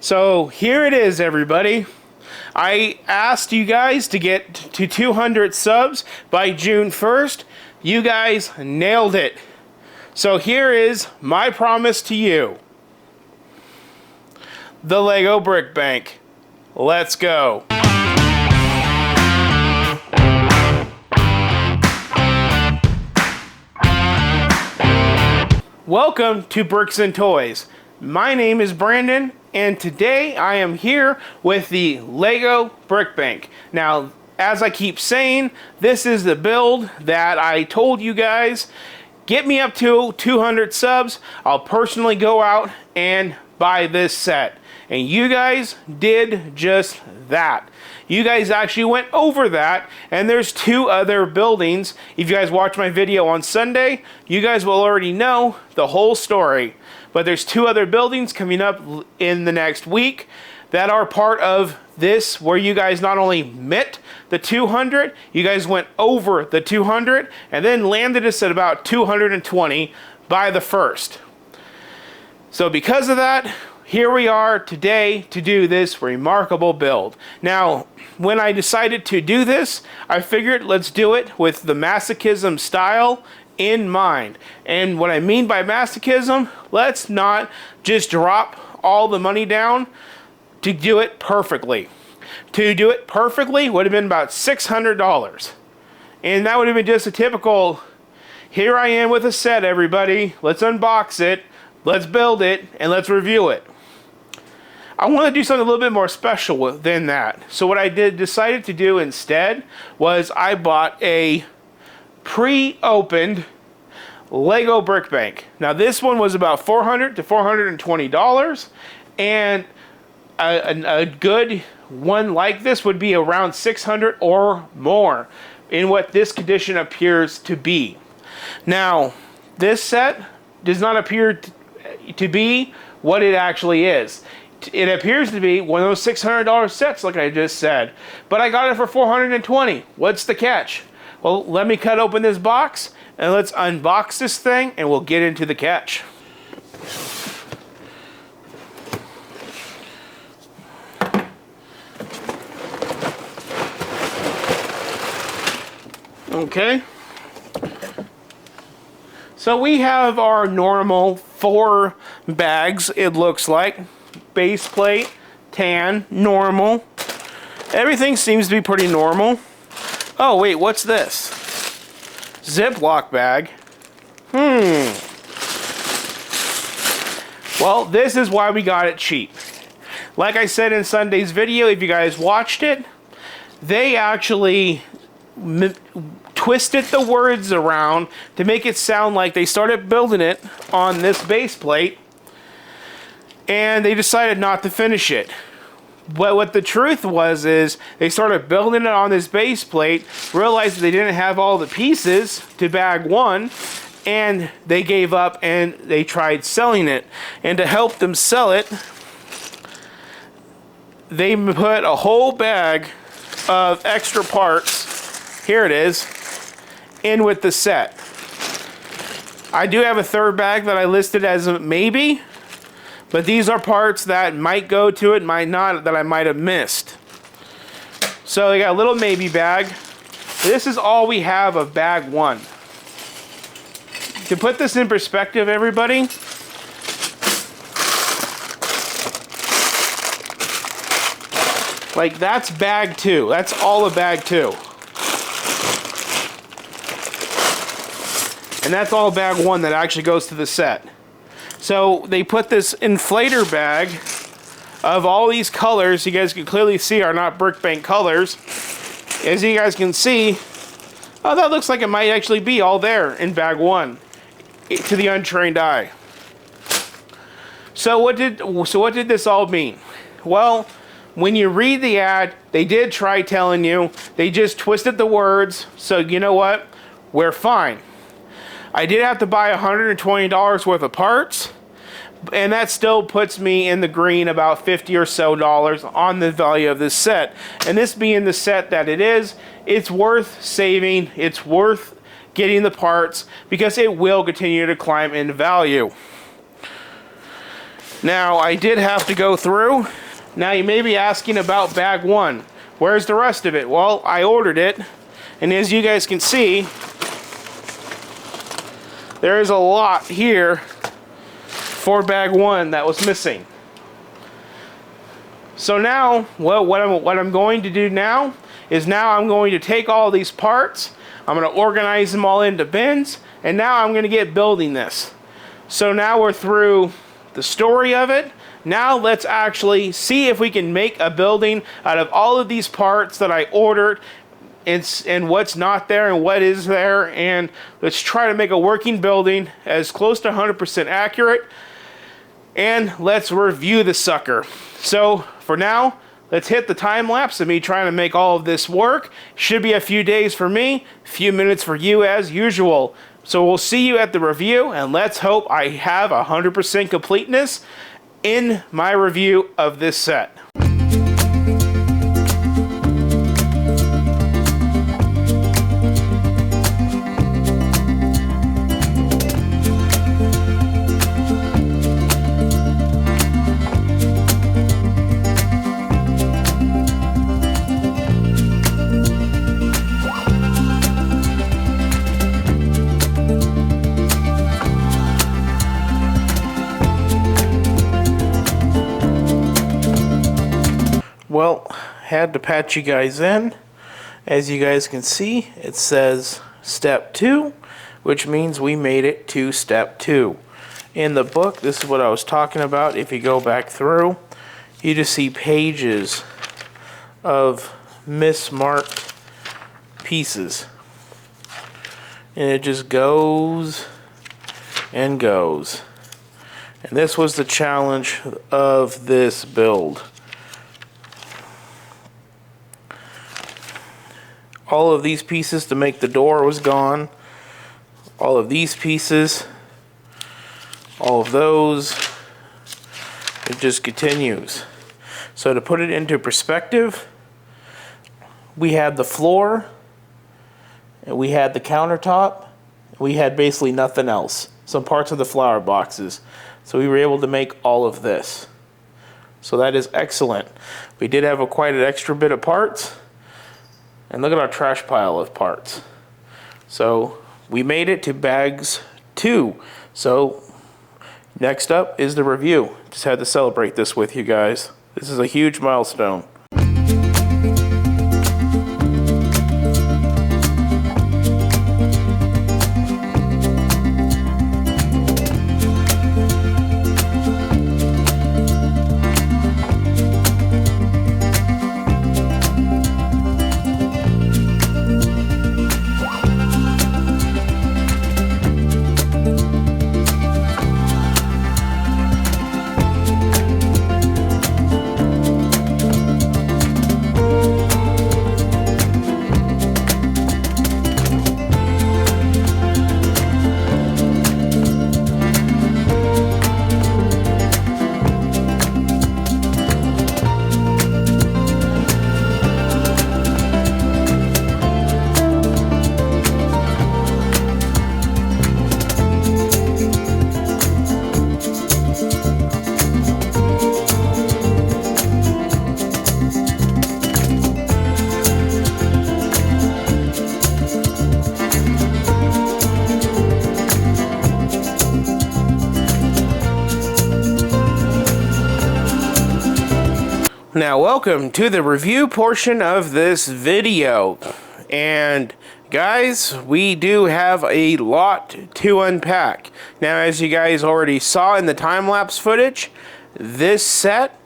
So here it is, everybody. I asked you guys to get to 200 subs by June 1st. You guys nailed it. So here is my promise to you. The Lego Brick Bank. Let's go. Welcome to Bricks and Toys. My name is Brandon, and today I am here with the Lego Brick Bank. Now, as I keep saying, this is the build that I told you guys, get me up to 200 subs, I'll personally go out and buy this set. And you guys did just that. You guys actually went over that, and there's two other buildings. If you guys watch my video on Sunday, you guys will already know the whole story. But there's two other buildings coming up in the next week that are part of this, where you guys not only met the 200, you guys went over the 200, and then landed us at about 220 by the 1st. So because of that, here we are today to do this remarkable build. Now, when I decided to do this, I figured let's do it with the masochism style in mind. And what I mean by masochism, let's not just drop all the money down to do it perfectly. To do it perfectly would have been about $600. And that would have been just a typical, here I am with a set, everybody. Let's unbox it, let's build it, and let's review it. I want to do something a little bit more special than that. So what I decided to do instead was I bought a pre-opened Lego Brick Bank. Now this one was about $400 to $420, and a good one like this would be around $600 or more in what this condition appears to be. Now, this set does not appear to be what it actually is. It appears to be one of those $600 sets, like I just said, but I got it for $420. What's the catch? Well, let me cut open this box and let's unbox this thing, and we'll get into the catch. Okay. So we have our normal 4 bags, it looks like. Base plate, tan, normal. Everything seems to be pretty normal. Oh wait, what's this? Ziploc bag. Well, this is why we got it cheap. Like I said in Sunday's video, if you guys watched it, they actually twisted the words around to make it sound like they started building it on this base plate, and they decided not to finish it. But what the truth was is they started building it on this base plate, realized they didn't have all the pieces to bag 1, and they gave up and they tried selling it. And to help them sell it, they put a whole bag of extra parts, here it is, in with the set. I do have a third bag that I listed as a maybe, but these are parts that might go to it, might not, that I might have missed. So they got a little maybe bag. This is all we have of bag 1. To put this in perspective, everybody, like that's bag 2. That's all of bag 2. And that's all bag 1 that actually goes to the set. So they put this inflator bag of all these colors, you guys can clearly see are not Brick Bank colors. As you guys can see, oh, that looks like it might actually be all there in bag 1 to the untrained eye. So what did this all mean? Well, when you read the ad, they did try telling you, they just twisted the words, so you know what? We're fine. I did have to buy $120 worth of parts, and that still puts me in the green about $50 or so on the value of this set. And this being the set that it is, it's worth saving, it's worth getting the parts, because it will continue to climb in value. Now, I did have to go through. Now, you may be asking about bag 1. Where's the rest of it? Well, I ordered it, and as you guys can see, there is a lot here for bag 1 that was missing. So now, well, what I'm going to do now is I'm going to take all these parts, I'm going to organize them all into bins, and now I'm going to get building this. So now we're through the story of it. Now let's actually see if we can make a building out of all of these parts that I ordered, and what's not there and what is there, and let's try to make a working building as close to 100% accurate, and let's review the sucker. So for now, let's hit the time lapse of me trying to make all of this work. Should be a few days for me, a few minutes for you as usual. So we'll see you at the review, and let's hope I have 100% completeness in my review of this set. Well, had to patch you guys in. As you guys can see, it says step 2, which means we made it to step 2. In the book, this is what I was talking about. If you go back through, you just see pages of mismarked pieces. And it just goes and goes. And this was the challenge of this build. All of these pieces to make the door was gone. All of these pieces. All of those. It just continues. So to put it into perspective, we had the floor, and we had the countertop, and we had basically nothing else. Some parts of the flower boxes. So we were able to make all of this. So that is excellent. We did have quite an extra bit of parts. And look at our trash pile of parts. So we made it to bags 2. So next up is the review. Just had to celebrate this with you guys. This is a huge milestone. Now welcome to the review portion of this video, and guys, we do have a lot to unpack. Now, as you guys already saw in the time-lapse footage, this set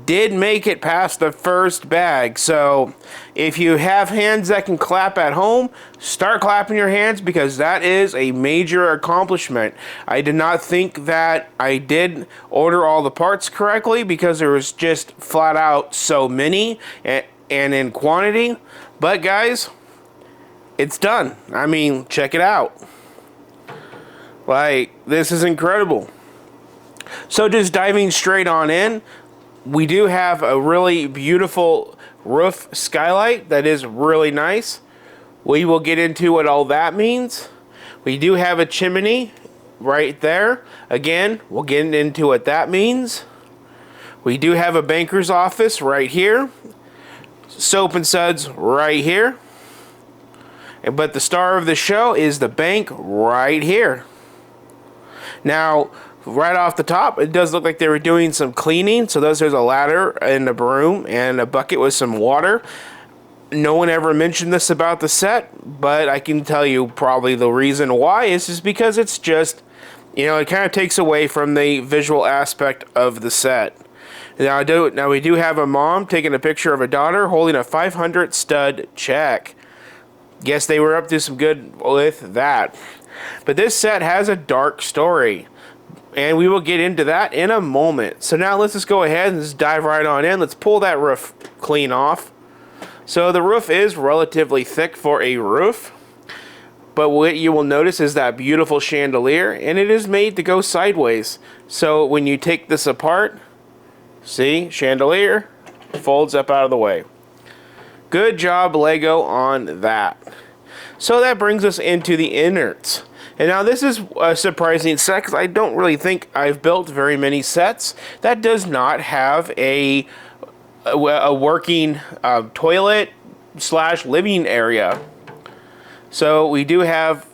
did make it past the first bag. So if you have hands that can clap at home, start clapping your hands, because that is a major accomplishment. I did not think that I did order all the parts correctly, because there was just flat out so many and in quantity. But guys, it's done. I mean, check it out. Like, this is incredible. So just diving straight on in, we do have a really beautiful roof skylight that is really nice. We will get into what all that means. We do have a chimney right there. Again, we'll get into what that means. We do have a banker's office right here. Soap and suds right here. But the star of the show is the bank right here. Now, right off the top, it does look like they were doing some cleaning. So there's a ladder and a broom and a bucket with some water. No one ever mentioned this about the set, but I can tell you probably the reason why is just because it's just, you know, it kind of takes away from the visual aspect of the set. Now we do have a mom taking a picture of a daughter holding a 500 stud check. Guess they were up to some good with that. But this set has a dark story, and we will get into that in a moment. So now let's just go ahead and just dive right on in. Let's pull that roof clean off. So the roof is relatively thick for a roof, but what you will notice is that beautiful chandelier, and it is made to go sideways. So when you take this apart, see, chandelier folds up out of the way. Good job, Lego, on that. So that brings us into the innards. And now this is a surprising set because I don't really think I've built very many sets that does not have a working toilet / living area. So we do have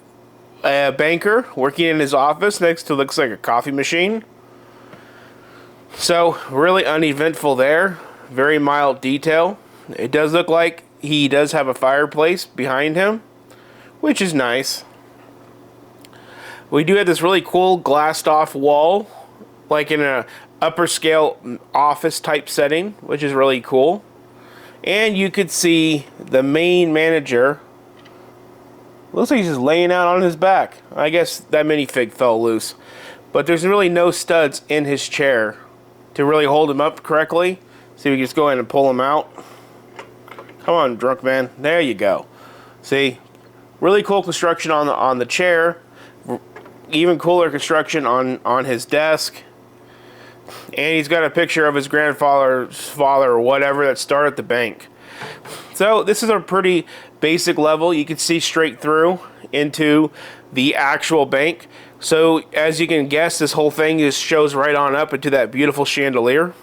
a banker working in his office next to looks like a coffee machine. So really uneventful there. Very mild detail. It does look like he does have a fireplace behind him, which is nice. We do have this really cool glassed off wall, like in a upper scale office type setting, which is really cool. And you could see the main manager. Looks like he's just laying out on his back. I guess that minifig fell loose. But there's really no studs in his chair to really hold him up correctly. So we can just go ahead and pull him out. Come on, drunk man. There you go. See? Really cool construction on the chair. Even cooler construction on his desk. And he's got a picture of his grandfather's father or whatever that started the bank. So this is a pretty basic level. You can see straight through into the actual bank. So as you can guess, this whole thing just shows right on up into that beautiful chandelier.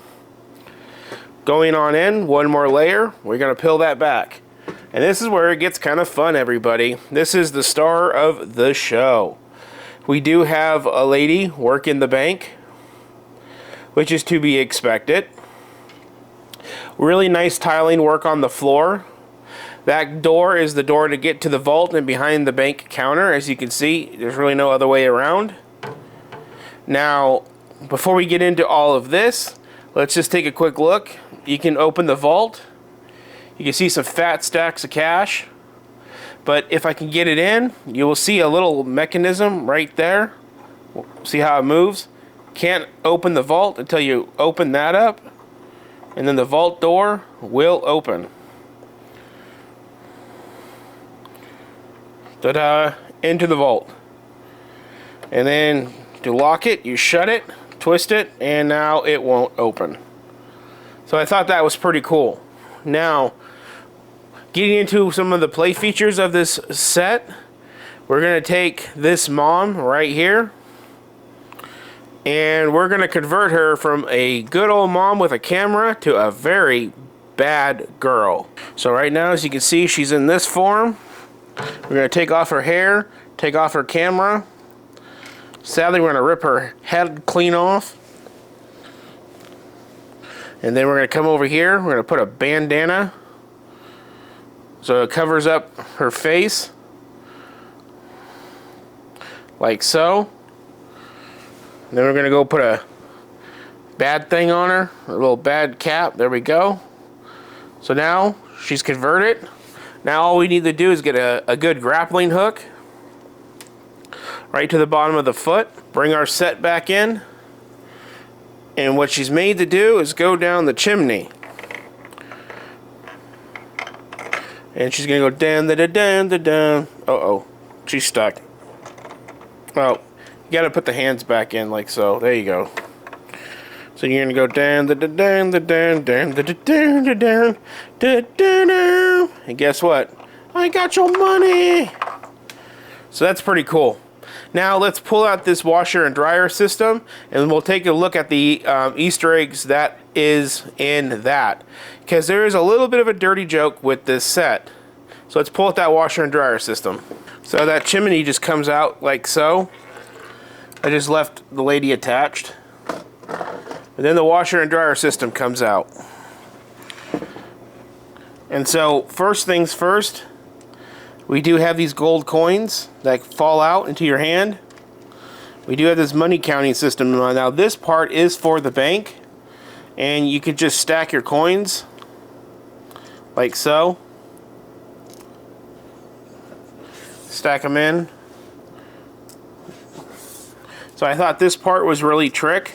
Going on in, one more layer. We're going to peel that back. And this is where it gets kind of fun, everybody. This is the star of the show. We do have a lady working the bank, which is to be expected. Really nice tiling work on the floor. That door is the door to get to the vault and behind the bank counter. As you can see, there's really no other way around. Now, before we get into all of this, let's just take a quick look. You can open the vault. You can see some fat stacks of cash. But if I can get it in, you will see a little mechanism right there. See how it moves? Can't open the vault until you open that up. And then the vault door will open. Ta-da! Into the vault. And then to lock it, you shut it, twist it, and now it won't open. So I thought that was pretty cool. Now, getting into some of the play features of this set, we're going to take this mom right here, and we're going to convert her from a good old mom with a camera to a very bad girl. So right now, as you can see, she's in this form. We're going to take off her hair, take off her camera. Sadly, we're going to rip her head clean off. And then we're going to come over here. We're going to put a bandana so it covers up her face. Like so. And then we're going to go put a bad thing on her. A little bad cap. There we go. So now she's converted. Now all we need to do is get a good grappling hook right to the bottom of the foot. Bring our set back in. And what she's made to do is go down the chimney. And she's going to go down, down. Uh-oh. She's stuck. Well, you got to put the hands back in like so. There you go. So you're going to go down, down. And guess what? I got your money. So that's pretty cool. Now let's pull out this washer and dryer system, and we'll take a look at the Easter eggs that is in that, because there is a little bit of a dirty joke with this set. So let's pull out that washer and dryer system. So that chimney just comes out like so. I just left the lady attached. And then the washer and dryer system comes out. And so first things first, we do have these gold coins that fall out into your hand. We do have this money counting system. Now this part is for the bank, and you could just stack your coins like so. Stack them in. So I thought this part was really trick.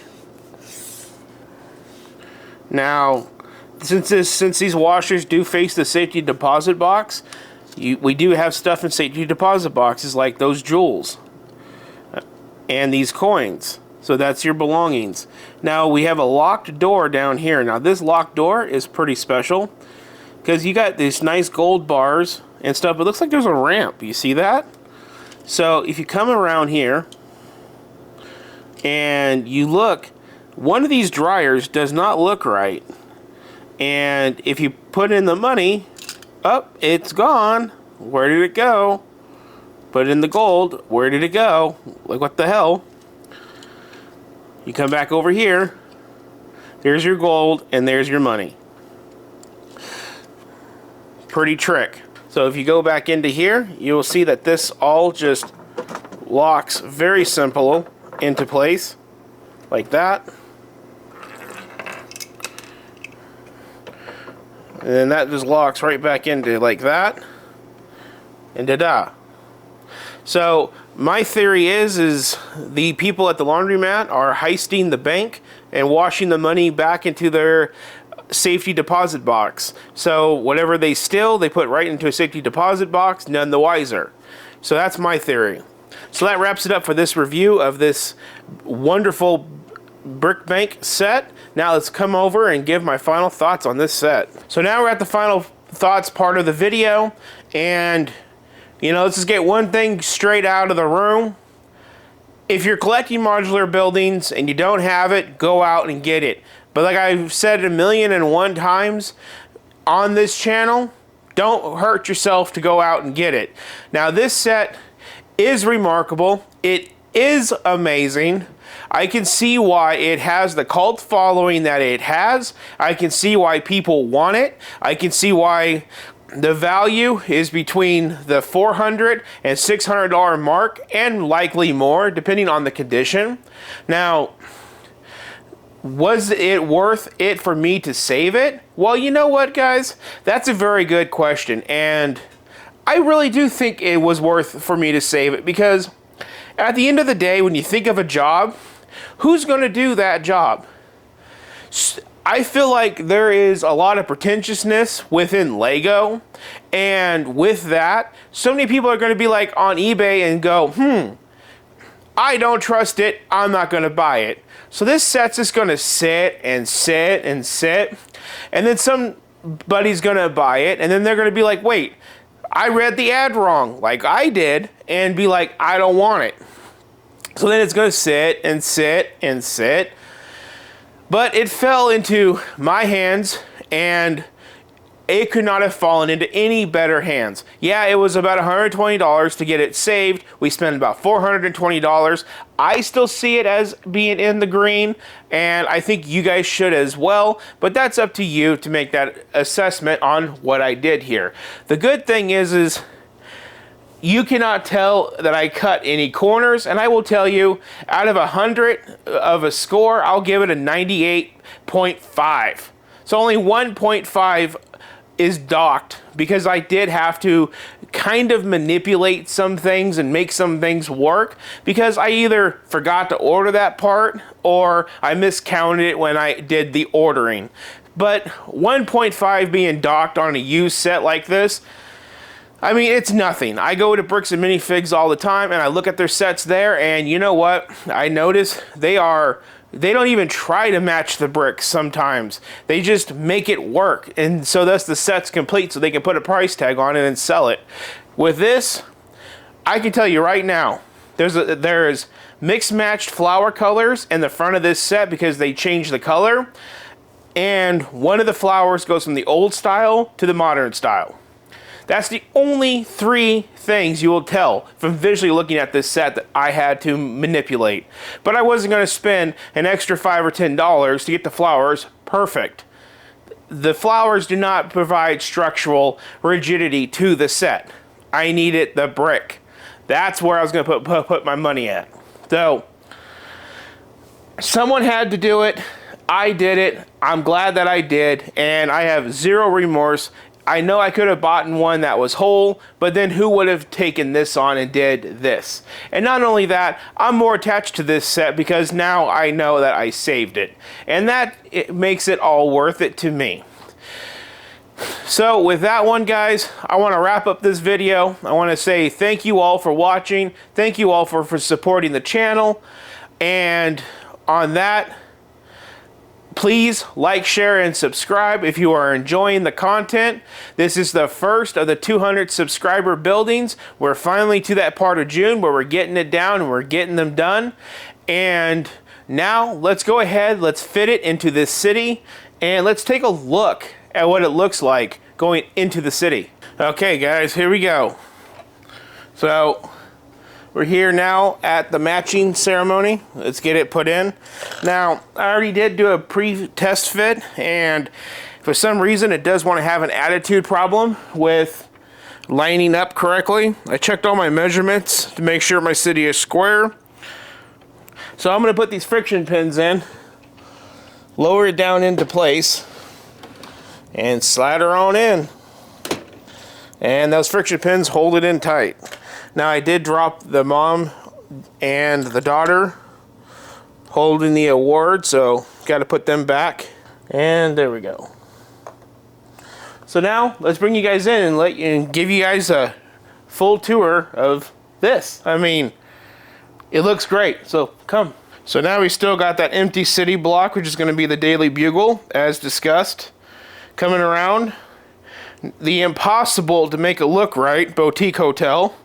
Now, since these washers do face the safety deposit box, we do have stuff in safety deposit boxes like those jewels and these coins. So that's your belongings. Now we have a locked door down here. Now this locked door is pretty special because you got these nice gold bars and stuff. It looks like there's a ramp. You see that? So if you come around here and you look, one of these dryers does not look right. And if you put in the money, up, it's gone. Where did it go? Put in the gold. Where did it go? Like, what the hell? You come back over here. There's your gold, and there's your money. Pretty trick. So if you go back into here, you will see that this all just locks very simple into place. Like that. And then that just locks right back into like that. And ta-da. So my theory is the people at the laundromat are heisting the bank and washing the money back into their safety deposit box. So whatever they steal, they put right into a safety deposit box, none the wiser. So that's my theory. So that wraps it up for this review of this wonderful brick bank set. Now let's come over and give my final thoughts on this set. So now we're at the final thoughts part of the video, and let's just get one thing straight out of the room. If you're collecting modular buildings and you don't have it, go out and get it. But like I've said 1,000,001 times on this channel, don't hurt yourself to go out and get it. Now this set is remarkable. It is amazing. I can see why it has the cult following that it has. I can see why people want it. I can see why the value is between the $400 and $600 mark, and likely more, depending on the condition. Now, was it worth it for me to save it? Well, you know what, guys? That's a very good question, and I really do think it was worth for me to save it, because at the end of the day, when you think of a job, who's going to do that job? I feel like there is a lot of pretentiousness within Lego, and with that, so many people are going to be like on eBay and go, I don't trust it, I'm not going to buy it. So this set's just going to sit and sit and sit, and then somebody's going to buy it, and then they're going to be like, wait, I read the ad wrong, like I did, and be like, I don't want it. So then it's going to sit and sit and sit. But it fell into my hands, and it could not have fallen into any better hands. Yeah, it was about $120 to get it saved. We spent about $420. I still see it as being in the green, and I think you guys should as well. But that's up to you to make that assessment on what I did here. The good thing is you cannot tell that I cut any corners, and I will tell you, out of 100 of a score, I'll give it a 98.5. So only 1.5 is docked, because I did have to kind of manipulate some things and make some things work, because I either forgot to order that part or I miscounted it when I did the ordering. But 1.5 being docked on a used set like this, I mean, it's nothing. I go to Bricks and Minifigs all the time, and I look at their sets there, and you know what? I notice they don't even try to match the bricks sometimes. They just make it work, and so thus the set's complete, so they can put a price tag on it and sell it. With this, I can tell you right now, There's mixed matched flower colors in the front of this set because they changed the color. And one of the flowers goes from the old style to the modern style. That's the only 3 things you will tell from visually looking at this set that I had to manipulate. But I wasn't going to spend an extra $5 or $10 to get the flowers perfect. The flowers do not provide structural rigidity to the set. I needed the brick. That's where I was going to put my money at. So, someone had to do it. I did it. I'm glad that I did, and I have zero remorse. I know I could have bought one that was whole, but then who would have taken this on and did this? And not only that, I'm more attached to this set because now I know that I saved it. And it makes it all worth it to me. So with that one, guys, I want to wrap up this video. I want to say thank you all for watching. Thank you all for supporting the channel. And on that, please like, share, and subscribe if you are enjoying the content. This is the first of the 200 subscriber buildings. We're finally to that part of June where we're getting it down and we're getting them done. And now let's go ahead, let's fit it into this city, and let's take a look at what it looks like going into the city. Okay, guys, here we go. So we're here now at the matching ceremony. Let's get it put in. Now, I already did do a pre-test fit, and for some reason it does want to have an attitude problem with lining up correctly. I checked all my measurements to make sure my city is square. So I'm going to put these friction pins in, lower it down into place, and slide her on in. And those friction pins hold it in tight. Now I did drop the mom and the daughter holding the award, so got to put them back. And there we go. So now let's bring you guys in and give you guys a full tour of this. I mean, it looks great, so come. So now we still got that empty city block, which is going to be the Daily Bugle, as discussed. Coming around, the impossible to make it look right boutique hotel.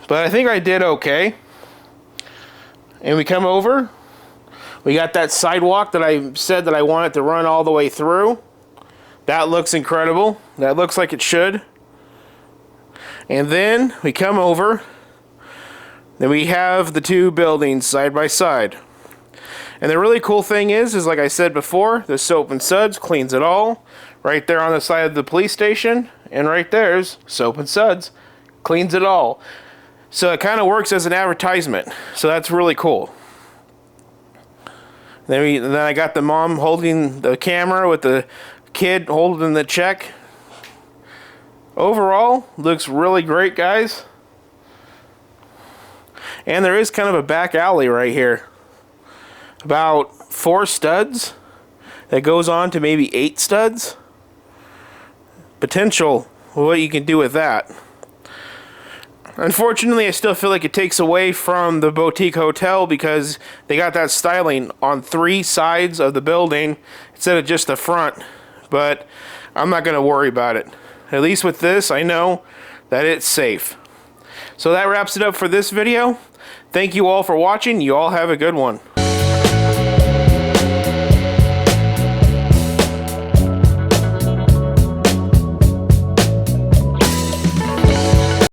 But I think I did okay. And we come over. We got that sidewalk that I said that I wanted to run all the way through. That looks incredible. That looks like it should. And then we come over. Then we have the 2 buildings side by side. And the really cool thing is like I said before, the Soap and Suds cleans it all. Right there on the side of the police station. And right there's Soap and Suds. Cleans it all. So it kind of works as an advertisement. So that's really cool. Then I got the mom holding the camera with the kid holding the check. Overall, looks really great, guys. And there is kind of a back alley right here. About 4 studs. That goes on to maybe 8 studs. Potential, what you can do with that. Unfortunately, I still feel like it takes away from the boutique hotel because they got that styling on 3 sides of the building instead of just the front. But I'm not going to worry about it. At least with this, I know that it's safe. So that wraps it up for this video. Thank you all for watching. You all have a good one.